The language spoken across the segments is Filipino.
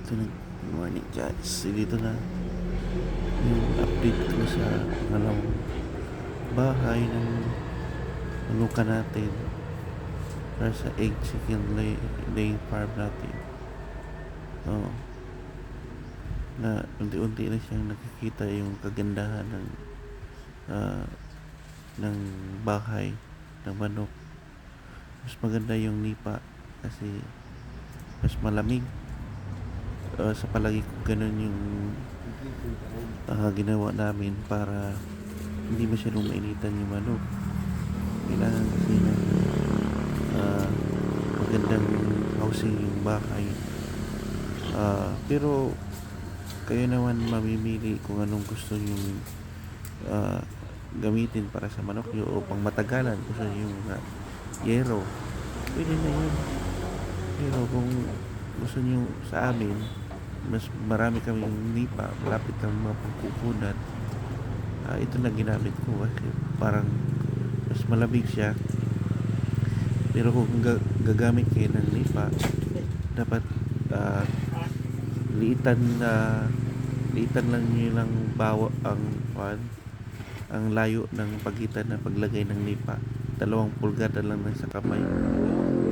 Good morning guys. Dito na yung update ko sa pangalawang bahay ng manuka natin para sa egg chicken laying farm natin. So, na unti-unti na siyang nakikita yung kagandahan ng bahay ng manok. Mas maganda yung nipa kasi mas malamig. Sa palagi ko ganun yung ginawa namin para hindi masyadong mainitan yung manok. Kailangan kasi ng magandang housing yung bahay. Pero kayo naman mamimili kung anong gusto nyo gamitin para sa manok nyo o pang matagalan. Gusto nyo yung yero, pwede na yun. Pero kung gusto nyo sa amin, mas marami kaming nipa, malapit ng mga pagkukunan. Ito na ginamit ko kasi parang mas malamig siya. Pero kung gagamit kayo ng nipa, dapat liitan lang nyo lang ang layo ng pagitan na paglagay ng nipa. 2 pulgada lang sa kamay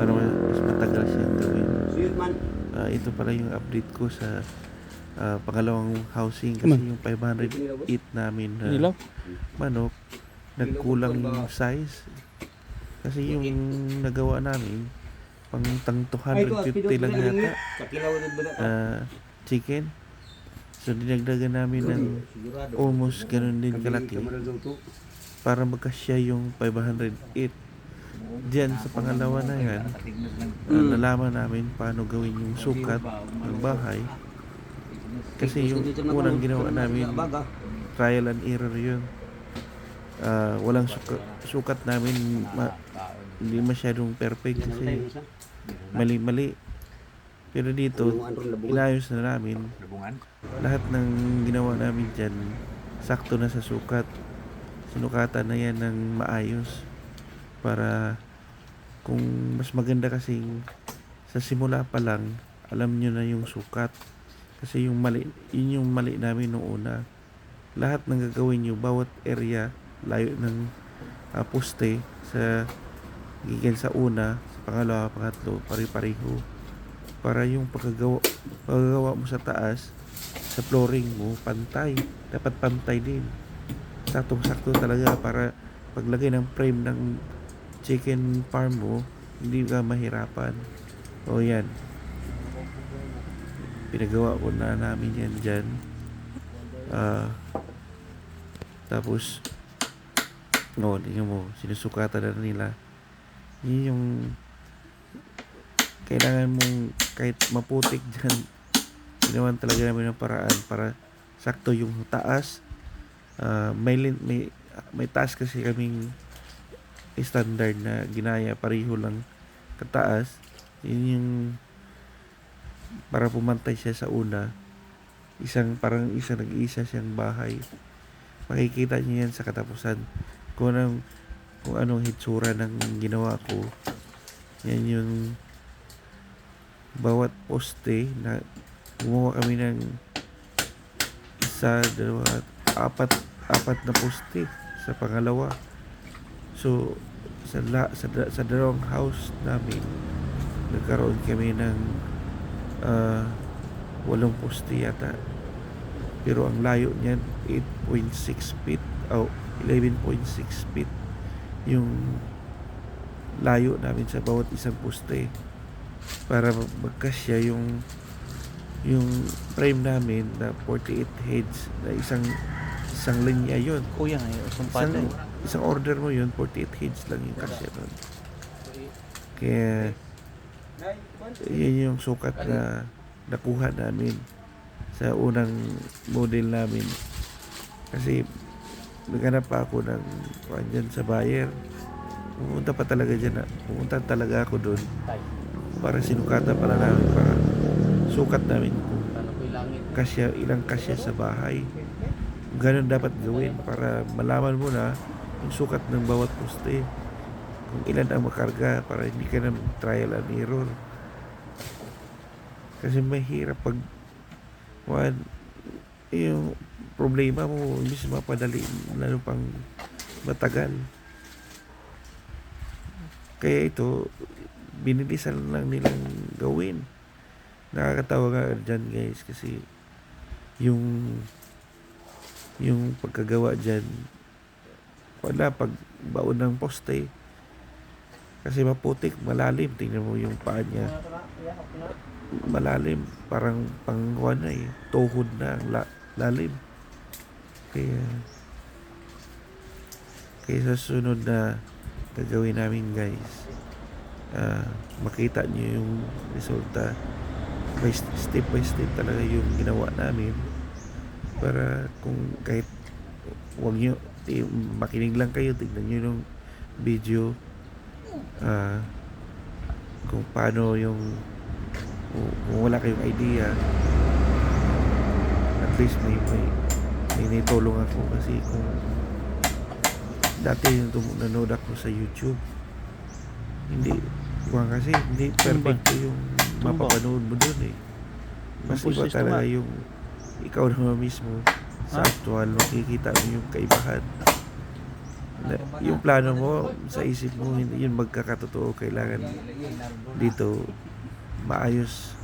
para mas matagal siyang gawin. Ito pala yung update ko sa pangalawang housing kasi yung 508 namin na manok nagkulang yung size kasi yung nagawa namin pang 250 lang yata chicken, so dinagdagan namin ng almost ganun din kalaki para magkasya yung 508. Diyan sa pangalawa na yan, nalaman namin paano gawin yung sukat ng bahay. Kasi yung unang ginawa namin, trial and error yun. Walang sukat namin, hindi masyadong perfect kasi mali-mali. Pero dito, inayos na namin. Lahat ng ginawa namin dyan, sakto na sa sukat. Sinukatan na yan ng maayos. Para kung mas maganda kasi sa simula pa lang alam nyo na yung sukat kasi yung mali namin noong una. Lahat ng gagawin nyo, bawat area layo ng poste sa gigan sa una, sa pangalawa, pangatlo, pare-pareho para yung paggawa mo sa taas sa flooring mo pantay, dapat pantay din, saktong-sakto talaga para paglagay ng frame ng chicken farm mo, hindi ka mahirapan. O yan, pinagawa ko na namin yan dyan. Tapos tingnan mo, sinusukatan na nila. Yun yung kailangan mong kahit maputik dyan, ginawan talaga namin ng paraan para sakto yung taas. May taas kasi kaming standard na ginaya, pareho lang kataas. Yun yung para pumantay siya sa una. Nag-iisa siyang bahay. Makikita niyo yan sa katapusan kung anong hitsura ng ginawa ko. Yan yung bawat poste na gumawa kami ng 1, 2, 4 na poste sa pangalawa. So sa dalawang house namin nagkaroon kami ng 8 poste yata, pero ang layo niyan 8.6 feet o 11.6 feet yung layo namin sa bawat isang poste para magkasya yung frame namin na 48 heads na isang linya yun. Kuya Isang order mo yun, 48 heads lang yung kasya nun. Kaya yun yung sukat na nakuha namin sa unang model namin. Kasi naghanap pa ako ng dyan sa buyer. Pumunta talaga ako doon para sinukatan pala namin, para sukat namin kung ilang kasya sa bahay. Ganun dapat gawin para malaman mo na yung sukat ng bawat poste, kung ilan ang makarga, para hindi ka na trial and error. Kasi mahirap pag One, yung problema mo, imbis mapadali, lalo pang matagal. Kaya ito, binilisan lang nilang gawin. Nakakatawa nga dyan guys kasi yung pagkagawa dyan, wala pag baon ng poste kasi maputik, malalim. Tingnan mo yung paa niya, malalim, parang pangwan na tuhod na ang lalim. Kaya sa sunod na gagawin namin guys, makita nyo yung resulta by step talaga yung ginawa namin, para kung kahit wag nyo makinig lang kayo, tignan nyo yung video, kung paano yung kung wala kayong idea, at least may naitulong ako. Kasi kung dati yung nanood ako sa YouTube, hindi perfecto yung mapapanood mo dun mas iba talaga yung ikaw naman mismo sa actual, makikita mo yung kaibahan. Yung plano mo sa isip mo, hindi yun magkakatotoo. Kailangan dito maayos